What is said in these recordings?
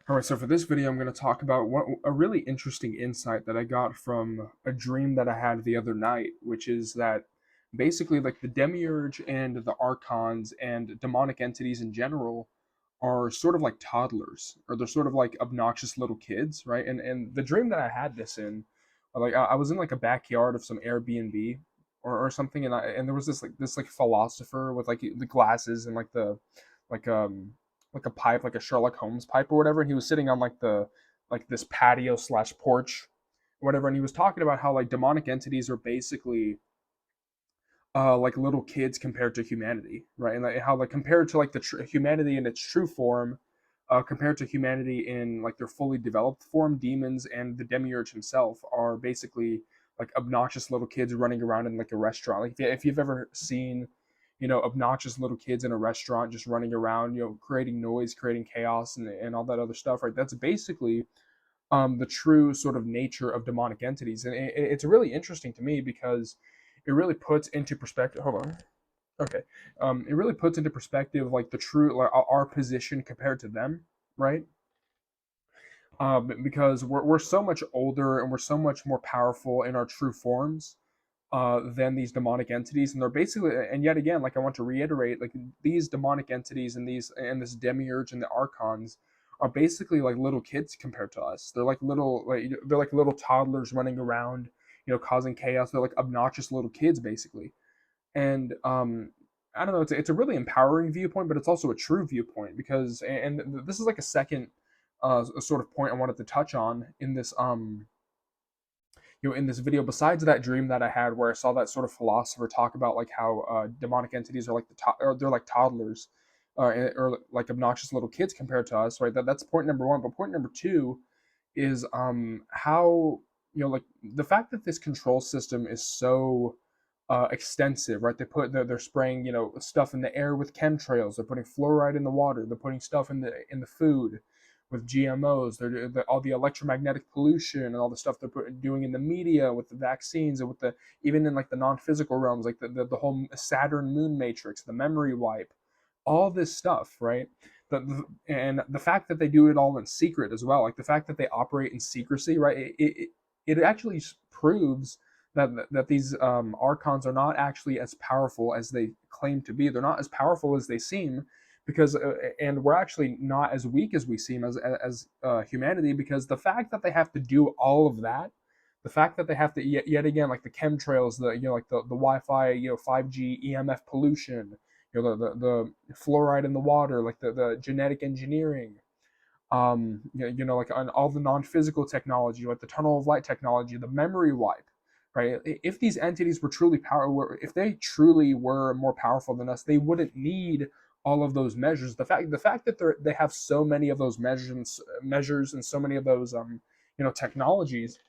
All right, so for this video, I'm going to talk about a really interesting insight that I got from a dream that I had the other night, which is that basically, like the Demiurge and the archons and demonic entities in general are sort of like toddlers, or they're sort of like obnoxious little kids, right? And the dream that I had this in, like I was in like a backyard of some Airbnb or something, and there was this philosopher with like the glasses and like like a pipe, like a Sherlock Holmes pipe or whatever, and he was sitting on like this patio slash porch, whatever, and he was talking about how like demonic entities are basically like little kids compared to humanity, right? And like, how like compared to like humanity in its true form, compared to humanity in like their fully developed form, demons and the demiurge himself are basically like obnoxious little kids running around in like a restaurant. Like if you've ever seen, obnoxious little kids in a restaurant just running around, creating noise, creating chaos, and all that other stuff, right? That's basically the true sort of nature of demonic entities, and it's really interesting to me because it really puts into perspective. Hold on. Okay. It really puts into perspective like the true like our position compared to them, right? Because we're so much older and we're so much more powerful in our true forms than these demonic entities, and they're basically, and yet again, like I want to reiterate, like these demonic entities and this demiurge and the archons are basically like little kids compared to us. They're like little toddlers running around, causing chaos. They're like obnoxious little kids basically, and I don't know. It's a really empowering viewpoint, but it's also a true viewpoint because, and this is like a second sort of point I wanted to touch on in this in this video, besides that dream that I had where I saw that sort of philosopher talk about like how demonic entities are like or they're like toddlers, or like obnoxious little kids compared to us, right? That's point number one. But point number two is how, like the fact that this control system is so extensive, right? They're spraying, stuff in the air with chemtrails. They're putting fluoride in the water. They're putting stuff in the food with GMOs. All the electromagnetic pollution and all the stuff doing in the media with the vaccines and with the even in like the non-physical realms, like the whole Saturn Moon matrix, the memory wipe, all this stuff, right? And the fact that they do it all in secret as well, like the fact that they operate in secrecy, right? It actually proves that these archons are not actually as powerful as they claim to be. They're not as powerful as they seem, because and we're actually not as weak as we seem as humanity, because the fact that they have to do all of that, the fact that they have to yet again, like the chemtrails, like the Wi-Fi, 5G, EMF pollution, the fluoride in the water, like the genetic engineering, like on all the non-physical technology, like the tunnel of light technology, the memory wipe, right? If these entities were truly if they truly were more powerful than us, they wouldn't need all of those measures. The fact that they have so many of those measures and so many of those technologies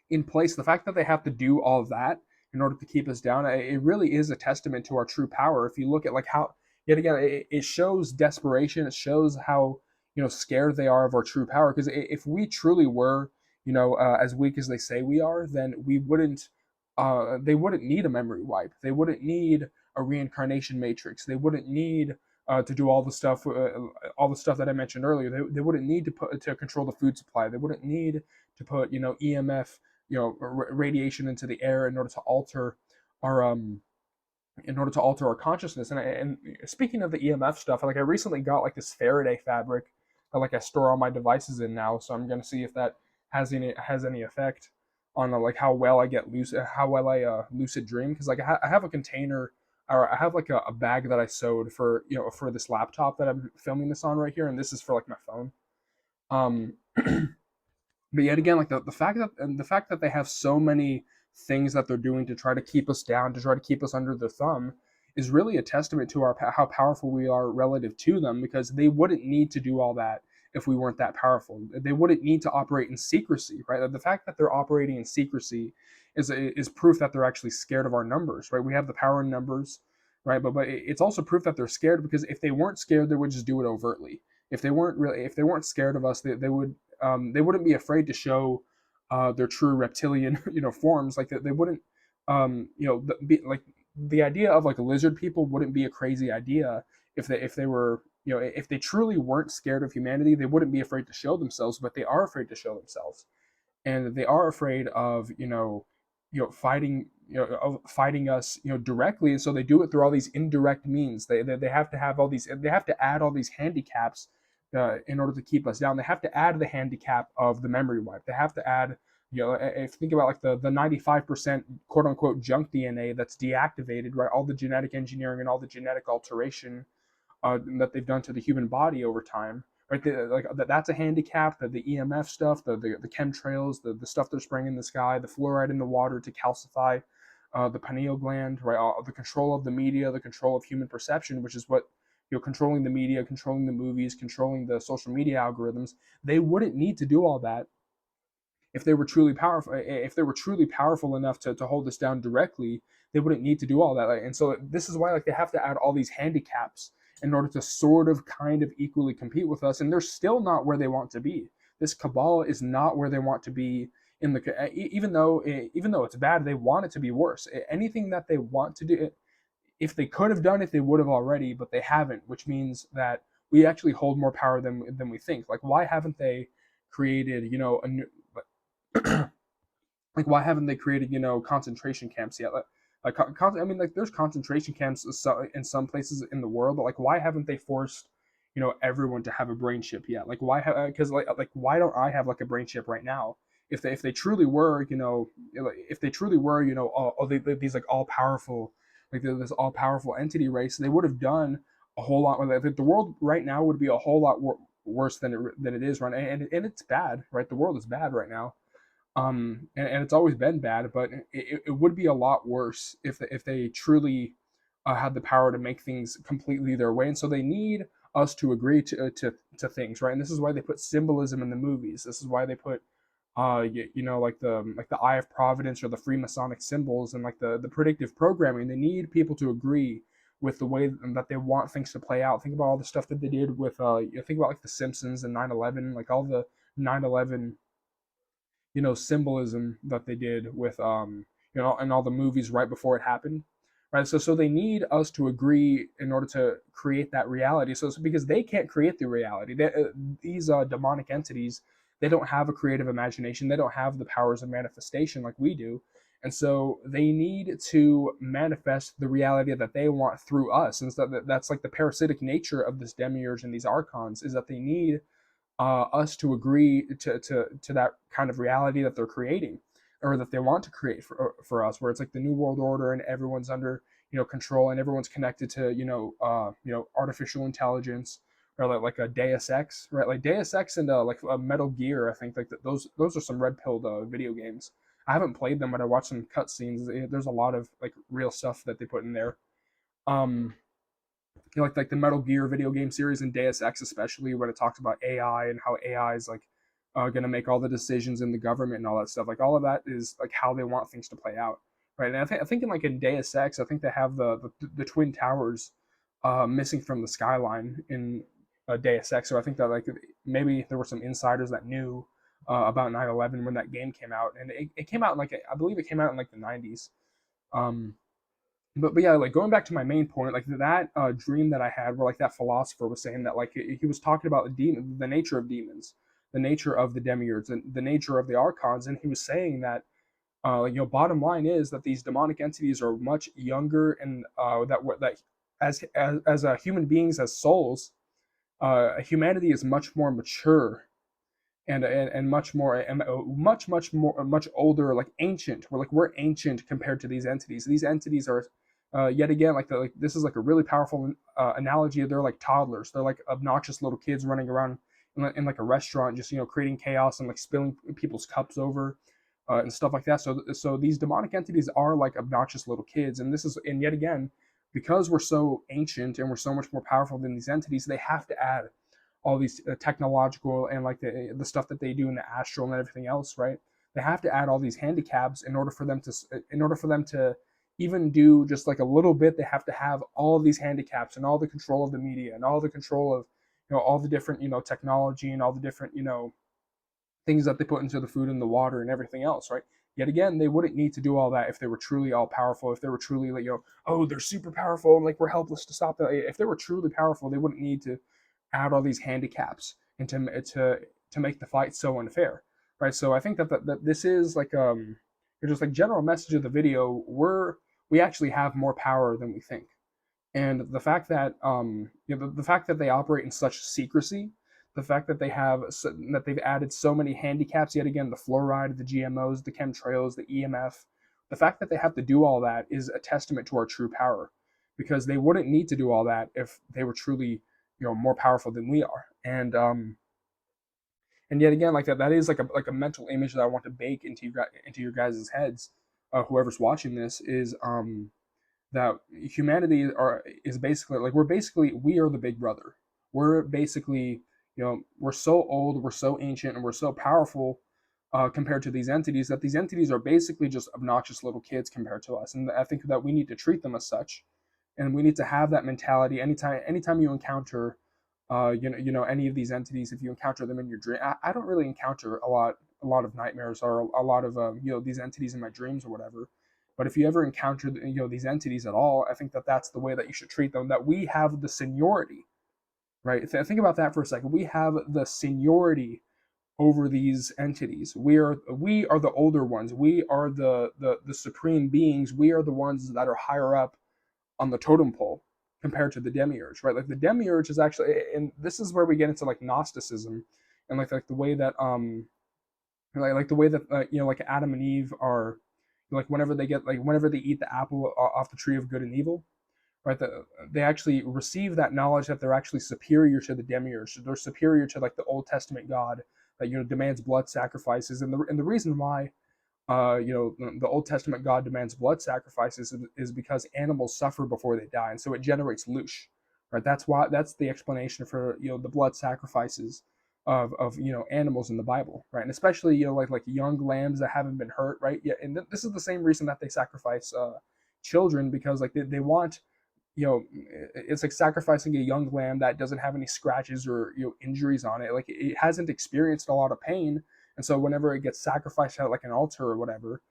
in place, the fact that they have to do all of that in order to keep us down, it really is a testament to our true power. If you look at like how, yet again, it shows desperation. It shows how scared they are of our true power. Because if we truly were, as weak as they say we are, then we wouldn't. They wouldn't need a memory wipe. They wouldn't need a reincarnation matrix. They wouldn't need to do all the stuff that I mentioned earlier. They wouldn't need to control the food supply. They wouldn't need to put EMF, radiation into the air in order to alter our consciousness. And speaking of the EMF stuff, like I recently got like this Faraday fabric that like I store all my devices in now, so I'm gonna see if that has any effect on like how well I lucid dream, because like I have a container, or I have like a bag that I sewed for for this laptop that I'm filming this on right here, and this is for like my phone. Um, but yet again, like the fact that they have so many things that they're doing to try to keep us down, to try to keep us under their thumb, is really a testament to how powerful we are relative to them, because they wouldn't need to do all that if we weren't that powerful. They wouldn't need to operate in secrecy, right? The fact that they're operating in secrecy is proof that they're actually scared of our numbers, right? We have the power in numbers, right? But it's also proof that they're scared, because if they weren't scared, they would just do it overtly. If they weren't scared of us, they wouldn't be afraid to show their true reptilian forms. Like they wouldn't be like, the idea of like lizard people wouldn't be a crazy idea if they were if they truly weren't scared of humanity, they wouldn't be afraid to show themselves, but they are afraid to show themselves, and they are afraid of fighting fighting us directly, and so they do it through all these indirect means. They have to have all these, they have to add all these handicaps in order to keep us down. They have to add the handicap of the memory wipe. They have to add, if you think about like the 95% quote unquote junk DNA that's deactivated, right? All the genetic engineering and all the genetic alteration that they've done to the human body over time, right? That's a handicap. The EMF stuff, the chemtrails, the stuff they're spraying in the sky, the fluoride in the water to calcify the pineal gland, right? The control of the media, the control of human perception, which is what, controlling the media, controlling the movies, controlling the social media algorithms. They wouldn't need to do all that if they were truly powerful. If they were truly powerful enough to hold us down directly, they wouldn't need to do all that. And so this is why, like, they have to add all these handicaps in order to sort of kind of equally compete with us, and they're still not where they want to be. This cabal is not where they want to be in the, even though it's bad, they want it to be worse. Anything that they want to do, if they could have done it, they would have already, but they haven't, which means that we actually hold more power than we think. Like, why haven't they created, a new, like, why haven't they created, concentration camps yet? I mean, like, there's concentration camps in some places in the world, but like, why haven't they forced, everyone to have a brain chip yet? Like, why? Because like, why don't I have like a brain chip right now? If they truly were, if they truly were, these like all powerful, like this all powerful entity race, they would have done a whole lot. Like, the world right now would be a whole lot worse than it is right now, and it's bad, right? The world is bad right now, and it's always been bad, but it would be a lot worse if they truly had the power to make things completely their way. And so they need us to agree to things, right? And this is why they put symbolism in the movies. This is why they put like the Eye of Providence or the Freemasonic symbols and like the predictive programming. They need people to agree with the way that they want things to play out. Think about all the stuff that they did with think about like the Simpsons and 9/11, like all the 9/11 symbolism that they did with and all the movies right before it happened, right? So they need us to agree in order to create that reality. So it's because they can't create the reality. These demonic entities, they don't have a creative imagination. They don't have the powers of manifestation like we do, and so they need to manifest the reality that they want through us. And so that's like the parasitic nature of this demiurge and these archons, is that they need us to agree to that kind of reality that they're creating, or that they want to create for us, where it's like the new world order and everyone's under control and everyone's connected to artificial intelligence, or like a Deus Ex, right? Like Deus Ex and like a Metal Gear. I think like those are some red pilled video games. I haven't played them, but I watched some cutscenes. There's a lot of like real stuff that they put in there. Um, like the Metal Gear video game series and Deus Ex, especially when it talks about AI and how AI is like going to make all the decisions in the government and all that stuff. Like all of that is like how they want things to play out, right? And I think in like in Deus Ex, I think they have the twin towers missing from the skyline in Deus Ex. So I think that like maybe there were some insiders that knew about 9/11 when that game came out, and it came out in like I believe it came out in like the 90s. Um, but yeah, like going back to my main point, like that dream that I had, where like that philosopher was saying that like he was talking about the nature of demons, the nature of the demiurges, and the nature of the archons, and he was saying that bottom line is that these demonic entities are much younger, and that as human beings, as souls, humanity is much more mature and much more much older, like ancient. We're ancient compared to these entities. These entities are yet again, like this is like a really powerful analogy. They're like toddlers. They're like obnoxious little kids running around in like a restaurant, just creating chaos and like spilling people's cups over and stuff like that. So these demonic entities are like obnoxious little kids, and yet again, because we're so ancient and we're so much more powerful than these entities, they have to add all these technological and like the stuff that they do in the astral and everything else, right? They have to add all these handicaps in order for them to even do just like a little bit. They have to have all these handicaps and all the control of the media and all the control of all the different technology and all the different things that they put into the food and the water and everything else, right? Yet again, they wouldn't need to do all that if they were truly all powerful. If they were truly like, oh, they're super powerful and like we're helpless to stop them. If they were truly powerful, they wouldn't need to add all these handicaps and to make the fight so unfair, right? So I think that this is like just like general message of the video. We actually have more power than we think, and the fact that the fact that they operate in such secrecy, the fact that that they've added so many handicaps yet again, the fluoride, the GMOs, the chemtrails, the EMF, the fact that they have to do all that is a testament to our true power, because they wouldn't need to do all that if they were truly more powerful than we are. And yet again, like that is like a mental image that I want to bake into your guys' heads, whoever's watching this, is that humanity is basically like we are the big brother. We're basically, we're so old, we're so ancient, and we're so powerful compared to these entities, that these entities are basically just obnoxious little kids compared to us. And I think that we need to treat them as such, and we need to have that mentality anytime you encounter any of these entities. If you encounter them in your dream, I don't really encounter a lot of nightmares or a lot of these entities in my dreams or whatever. But if you ever encounter these entities at all, I think that that's the way that you should treat them. That we have the seniority, right? Think about that for a second. We have the seniority over these entities. We are the older ones. We are the supreme beings. We are the ones that are higher up on the totem pole compared to the demiurge, right? Like the demiurge is actually, and this is where we get into like Gnosticism, and like the way that like the way that like Adam and Eve are, like whenever they eat the apple off the tree of good and evil, right? They actually receive that knowledge that they're actually superior to the demiurge. They're superior to like the Old Testament God that demands blood sacrifices, and the reason why the Old Testament God demands blood sacrifices is because animals suffer before they die, and so it generates loosh, right? That's the explanation for the blood sacrifices of animals in the Bible, right? And especially like young lambs that haven't been hurt, right? Yeah, and this is the same reason that they sacrifice children, because like they want, it's like sacrificing a young lamb that doesn't have any scratches or injuries on it. Like it hasn't experienced a lot of pain, and so whenever it gets sacrificed at like an altar or whatever,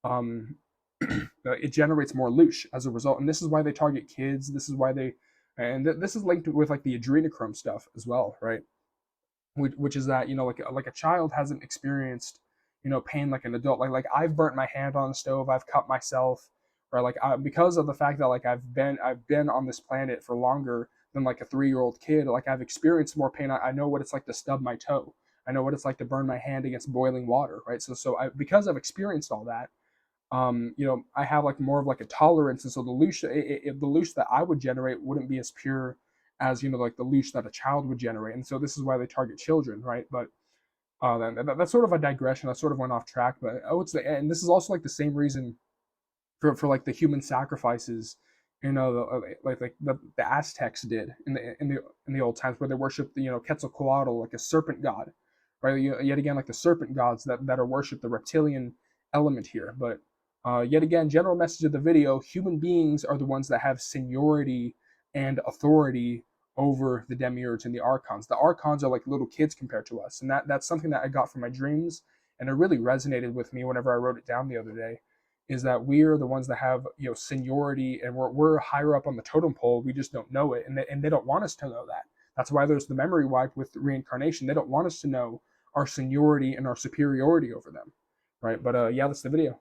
um, it generates more loosh as a result. And this is why they target kids. This is why this is linked with like the adrenochrome stuff as well, right? Which is that like a child hasn't experienced pain like an adult. Like I've burnt my hand on the stove, I've cut myself, right? Like because of the fact that like I've been on this planet for longer than like a 3-year-old kid. Like I've experienced more pain. I know what it's like to stub my toe. I know what it's like to burn my hand against boiling water, right? Because I've experienced all that, I have like more of like a tolerance, and so the loosh that I would generate wouldn't be as pure as like the loosh that a child would generate. And so this is why they target children, right? But that's sort of a digression. I sort of went off track, but I would say, and this is also like the same reason for like the human sacrifices, the Aztecs did in the old times, where they worshipped the Quetzalcoatl, like a serpent god, right? Yet again, like the serpent gods that are worshipped, the reptilian element here. But yet again, general message of the video: human beings are the ones that have seniority and authority over the demiurge and the archons. The archons are like little kids compared to us, and that's something that I got from my dreams, and it really resonated with me whenever I wrote it down the other day. Is that we are the ones that have seniority, and we're higher up on the totem pole. We just don't know it, and they don't want us to know that. That's why there's the memory wipe with reincarnation. They don't want us to know our seniority and our superiority over them, right? But yeah, that's the video.